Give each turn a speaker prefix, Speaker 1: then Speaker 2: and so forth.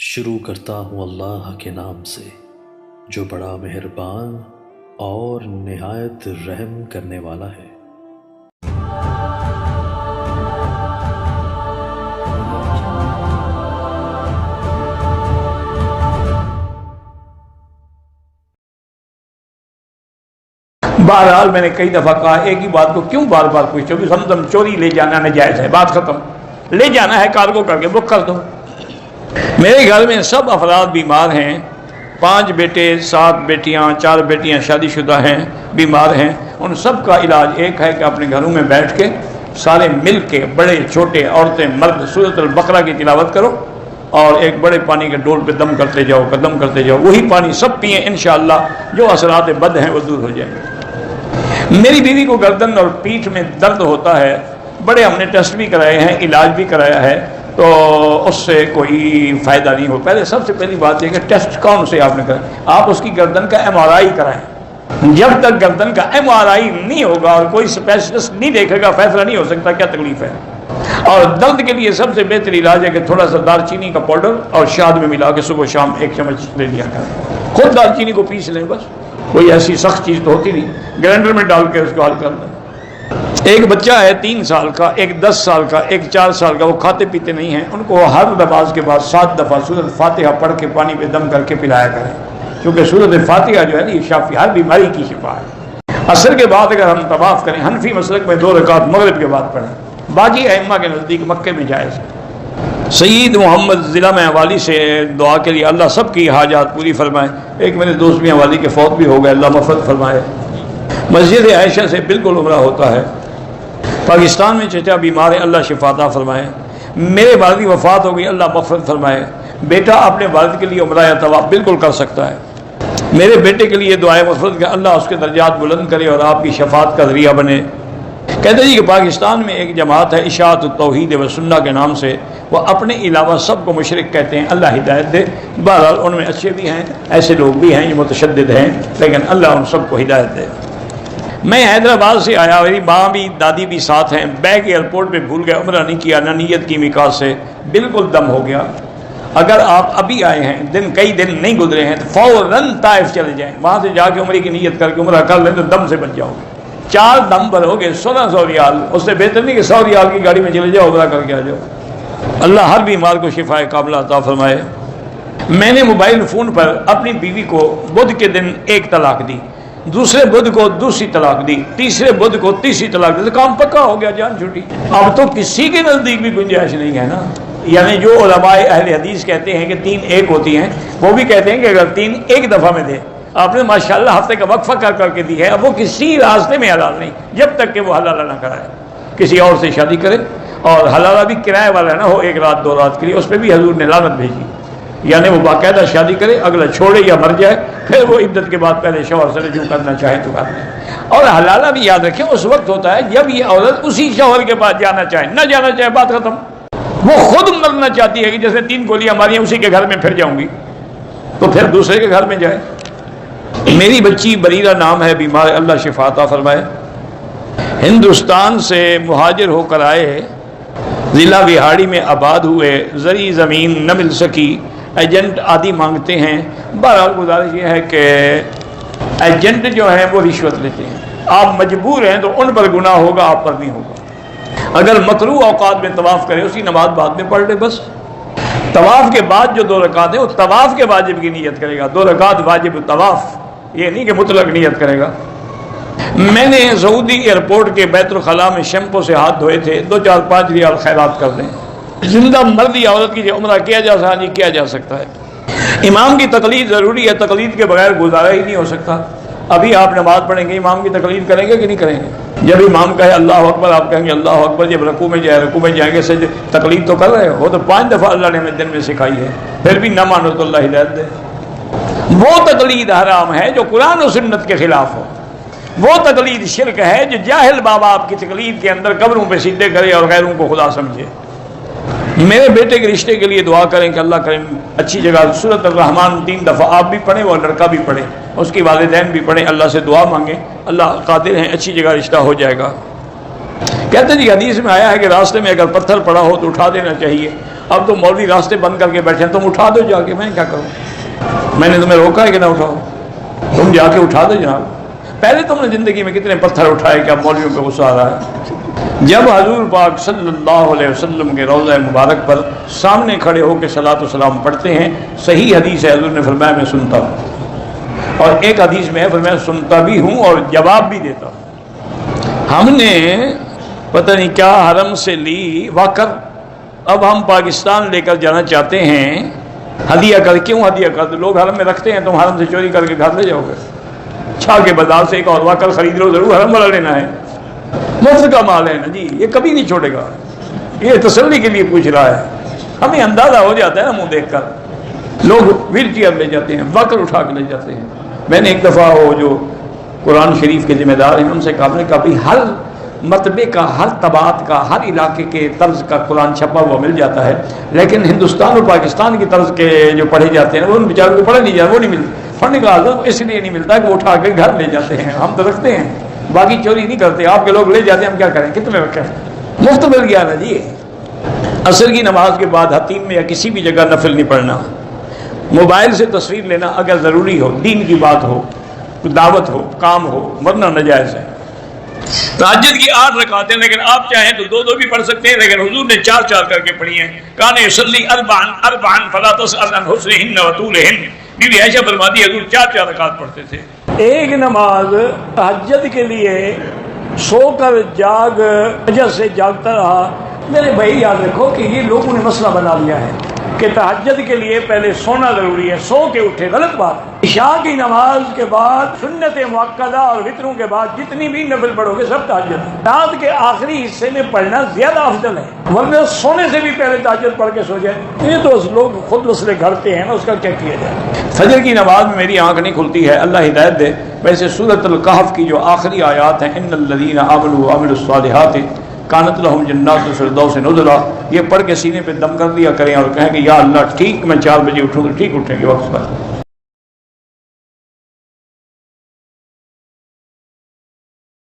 Speaker 1: شروع کرتا ہوں اللہ کے نام سے جو بڑا مہربان اور نہایت رحم کرنے والا ہے۔
Speaker 2: بہرحال میں نے کئی دفعہ کہا ایک ہی بات کو کیوں بار بار پوچھو کہ زمزم چوری لے جانا ناجائز ہے، بات ختم۔ لے جانا ہے کارگو کر کے بک کر دو۔ میرے گھر میں سب افراد بیمار ہیں، 5 بیٹے 7 بیٹیاں 4 بیٹیاں شادی شدہ ہیں، بیمار ہیں۔ ان سب کا علاج ایک ہے کہ اپنے گھروں میں بیٹھ کے سارے مل کے بڑے چھوٹے عورتیں مرد سورۃ البقرہ کی تلاوت کرو اور ایک بڑے پانی کے ڈول پہ دم کرتے جاؤ قدم کرتے جاؤ، وہی پانی سب پئیں انشاءاللہ جو اثرات بد ہیں وہ دور ہو جائیں گے۔ میری بیوی کو گردن اور پیٹھ میں درد ہوتا ہے، بڑے ہم نے ٹیسٹ بھی کرائے ہیں، علاج بھی کرایا ہے، تو اس سے کوئی فائدہ نہیں ہو۔ پہلے سب سے پہلی بات یہ کہ ٹیسٹ کون سے آپ نے کرا، آپ اس کی گردن کا MRI کرائیں۔ جب تک گردن کا MRI نہیں ہوگا اور کوئی اسپیشلسٹ نہیں دیکھے گا فیصلہ نہیں ہو سکتا کیا تکلیف ہے۔ اور درد کے لیے سب سے بہتر علاج ہے کہ تھوڑا سا دار چینی کا پاؤڈر اور شہد میں ملا کے صبح شام 1 چمچ لے لیا کریں، خود دار چینی کو پیس لیں، بس کوئی ایسی سخت چیز تو ہوتی نہیں، گرینڈر میں ڈال کے اس کو حل کر لیں۔ ایک بچہ ہے 3 سال کا، ایک 10 سال کا، ایک 4 سال کا، وہ کھاتے پیتے نہیں ہیں، ان کو ہر نماز کے بعد 7 دفعہ سورۃ فاتحہ پڑھ کے پانی پہ دم کر کے پلایا کریں، کیونکہ سورۃ فاتحہ جو ہے نا یہ شافی ہر بیماری کی شفا ہے۔ عصر کے بعد اگر ہم طواف کریں، حنفی مسلک میں 2 رکعت مغرب کے بعد پڑھیں، باقی ائمہ کے نزدیک مکے میں جائز ہے۔ سید محمد ضلع میں حوالی سے دعا کے لیے اللہ سب کی حاجات پوری فرمائے۔ ایک میرے دوست بھی حوالی کے فوت بھی ہو گئے، اللہ مغفرت فرمائے۔ مسجد عائشہ سے بالکل عمرہ ہوتا ہے۔ پاکستان میں چچا بیمار ہے، اللہ شفا عطا فرمائے۔ میرے والد کی وفات ہو گئی، اللہ مغفرت فرمائے۔ بیٹا اپنے والد کے لیے عمرہ یا طواف بالکل کر سکتا ہے۔ میرے بیٹے کے لیے دعائے مغفرت کہ اللہ اس کے درجات بلند کرے اور آپ کی شفاعت کا ذریعہ بنے۔ کہتے ہیں کہ پاکستان میں ایک جماعت ہے اشاعت التوحید و سنہ کے نام سے، وہ اپنے علاوہ سب کو مشرک کہتے ہیں، اللہ ہدایت دے۔ بہرحال ان میں اچھے بھی ہیں، ایسے لوگ بھی ہیں جو متشدد ہیں، لیکن اللہ ان سب کو ہدایت دے۔ میں حیدرآباد سے آیا، میری ماں بھی دادی بھی ساتھ ہیں، بیگ ایئرپورٹ پہ بھول گئے، عمرہ نہیں کیا، نہ نیت کی میقات سے، بالکل دم ہو گیا۔ اگر آپ ابھی آئے ہیں، کئی دن نہیں گزرے ہیں، تو فوراً طائف چلے جائیں، وہاں سے جا کے عمرے کی نیت کر کے عمرہ کر لیں تو دم سے بچ جاؤ گے۔ 4 دم بھرو گے 1600 ریال، اس سے بہتر نہیں کہ 100 ریال کی گاڑی میں چلے جاؤ عمرہ کر کے آ جاؤ۔ اللہ ہر بیمار کو شفا کاملہ عطا فرمائے۔ میں نے موبائل فون پر اپنی بیوی کو بدھ کے دن 1 طلاق دی، دوسرے بدھ کو دوسری طلاق دی، تیسرے بدھ کو تیسری طلاق دی، تو کام پکا ہو گیا، جان چھوٹی۔ اب تو کسی کے نزدیک بھی گنجائش نہیں ہے نا، یعنی جو علماء اہل حدیث کہتے ہیں کہ 3 ایک ہوتی ہیں، وہ بھی کہتے ہیں کہ اگر 3 ایک دفعہ میں دے، آپ نے ماشاءاللہ ہفتے کا وقفہ کر کے دی ہے، اب وہ کسی راستے میں حلال نہیں جب تک کہ وہ حلالہ نہ کرائے، کسی اور سے شادی کرے، اور حلالہ بھی کرائے والا نہ ہو 1 رات 2 رات کے لیے، اس پہ بھی حضور نے لعنت بھیجی، یعنی وہ باقاعدہ شادی کرے، اگلا چھوڑے یا مر جائے، پھر وہ عدت کے بعد پہلے شوہر سے رجوع کرنا چاہے تو کر لیں۔ اور حلالہ بھی یاد رکھیں اس وقت ہوتا ہے جب یہ عورت اسی شوہر کے پاس جانا چاہے، نہ جانا چاہے بات ختم۔ وہ خود مرنا چاہتی ہے کہ جیسے 3 گولیاں ماری ہیں اسی کے گھر میں پھر جاؤں گی، تو پھر دوسرے کے گھر میں جائے۔ میری بچی بریرہ نام ہے، بیمار ہے، اللہ شفا عطا فرمائے۔ ہندوستان سے مہاجر ہو کر آئے، ضلع وہاڑی میں آباد ہوئے، زرعی زمین نہ مل سکی، ایجنٹ آدھی مانگتے ہیں۔ بہرحال گزارش یہ ہے کہ ایجنٹ جو ہیں وہ رشوت لیتے ہیں، آپ مجبور ہیں تو ان پر گناہ ہوگا، آپ پر نہیں ہوگا۔ اگر مکروہ اوقات میں طواف کرے، اسی نماز بعد میں پڑھ لے، بس طواف کے بعد جو 2 رکعت ہیں وہ طواف کے واجب کی نیت کرے گا، 2 رکعت واجب طواف، یہ نہیں کہ مطلق نیت کرے گا۔ میں نے سعودی ایئرپورٹ کے بیت الخلاء میں شیمپو سے ہاتھ دھوئے تھے، 2-4-5 ریال خیرات کر دیں۔ زندہ مرد یا عورت کی جو عمرہ کیا جا سکتا ہے۔ امام کی تقلید ضروری ہے، تقلید کے بغیر گزارا ہی نہیں ہو سکتا۔ ابھی آپ نماز پڑھیں گے، امام کی تقلید کریں گے کہ نہیں کریں گے؟ جب امام کہے اللہ اکبر آپ کہیں گے اللہ اکبر، جب رکوع میں جائیں گے سجدے، تقلید تو کر رہے ہو، وہ تو 5 دفعہ اللہ نے ہمیں دن میں سکھائی ہے، پھر بھی نہ مانو تو اللہ ہدایت دے۔ وہ تقلید حرام ہے جو قرآن و سنت کے خلاف ہو، وہ تقلید شرک ہے جو جاہل باپ آپ کی تقلید کے اندر قبروں پہ سجدے کرے اور غیروں کو خدا سمجھے۔ میرے بیٹے کے رشتے کے لیے دعا کریں کہ اللہ کریم اچھی جگہ سورۃ الرحمن 3 دفعہ آپ بھی پڑھیں، وہ لڑکا بھی پڑھے، اس کی والدین بھی پڑھیں، اللہ سے دعا مانگیں، اللہ قادر ہیں، اچھی جگہ رشتہ ہو جائے گا۔ کہتے ہیں جی حدیث میں آیا ہے کہ راستے میں اگر پتھر پڑا ہو تو اٹھا دینا چاہیے، اب تو مولوی راستے بند کر کے بیٹھے ہیں، تم اٹھا دو جا کے، میں کیا کروں؟ میں نے تمہیں روکا ہے کہ نہ اٹھاؤ؟ تم جا کے اٹھا دو جناب۔ پہلے تم نے زندگی میں کتنے پتھر اٹھائے کہ اب مولویوں پہ غصہ آ رہا ہے؟ جب حضور پاک صلی اللہ علیہ وسلم کے روضہ مبارک پر سامنے کھڑے ہو کے صلاۃ و سلام پڑھتے ہیں، صحیح حدیث ہے، حضور نے فرمایا میں سنتا ہوں، اور ایک حدیث میں ہے فرمایا سنتا بھی ہوں اور جواب بھی دیتا ہوں۔ ہم نے پتہ نہیں کیا حرم سے لی واکر، اب ہم پاکستان لے کر جانا چاہتے ہیں ہدیہ کر۔ کیوں ہدیہ کر؟ لوگ حرم میں رکھتے ہیں، تم حرم سے چوری کر کے گھر لے جاؤ گے؟ چھا کے بازار سے ایک اور واکر خرید لو، ضرور حرم والا لینا ہے، مفت کا مال ہے نا جی، یہ کبھی نہیں چھوڑے گا، یہ تسلی کے لیے پوچھ رہا ہے۔ ہمیں اندازہ ہو جاتا ہے نا منہ دیکھ کر، لوگ ویل چیئر لے جاتے ہیں، واکر اٹھا کے لے جاتے ہیں۔ میں نے ایک دفعہ وہ جو قرآن شریف کے ذمہ دار ہیں ان سے کہا، میں نے کہا بھی ہر مرتبے کا، ہر طبقات کا، ہر علاقے کے طرز کا قرآن چھپا ہوا مل جاتا ہے، لیکن ہندوستان اور پاکستان کی طرز کے جو پڑھے جاتے ہیں وہ ان بیچاروں کو پڑھے نہیں جاتے، وہ نہیں ملتے۔ پڑھنے کا حضرت اس لیے نہیں ملتا کہ وہ اٹھا کے گھر لے جاتے ہیں، ہم تو رکھتے ہیں، باقی چوری نہیں کرتے، آپ کے لوگ لے جاتے ہیں، ہم کیا کریں، کتنے رکھیں؟ مفت مل گیا نا جی۔ عصر کی نماز کے بعد حتیم میں یا کسی بھی جگہ نفل نہیں پڑھنا، موبائل سے تصویر لینا اگر ضروری ہو، دین کی بات ہو، دعوت ہو، کام ہو، ورنہ ناجائز ہے۔ تہجد کی 8 رکعتیں، لیکن آپ چاہیں تو 2 بھی پڑھ سکتے ہیں، لیکن حضور نے 4 کر کے پڑھی ہیں۔ کان یصلی اربعا فلا تسأل عن حسنہن وطولہن، بی بی عائشہ فرماتی ہے حضور 4 رکعت پڑھتے تھے۔ ایک نماز تہجد کے لیے سو کر جاگ وجہ سے جاگتا رہا۔ میرے بھائی یاد رکھو کہ یہ لوگوں نے مسئلہ بنا لیا ہے کہ تہجد کے لیے پہلے سونا ضروری ہے، سو کے اٹھے، غلط بات۔ عشاء کی نماز کے بعد سنت مؤکدہ اور وتروں کے بعد جتنی بھی نفل پڑھو گے سب تہجد۔ رات کے آخری حصے میں پڑھنا زیادہ افضل ہے، ورنہ سونے سے بھی پہلے تہجد پڑھ کے سو جائے، یہ تو لوگ خود مسئلے گھڑتے ہیں نا، اس کا کیا کیا جائے۔ فجر کی نماز میں میری آنکھ نہیں کھلتی ہے، اللہ ہدایت دے۔ ویسے سورۃ الکہف کی جو آخری آیات ہیں، ان الذین آمنوا وعملوا الصالحات کانت لہم جنات الفردوس نزلا، یہ پڑھ کے سینے پہ دم کر دیا کریں اور کہیں کہ یا اللہ ٹھیک میں 4 بجے اٹھوں گا، ٹھیک اٹھیں گے وقت پر۔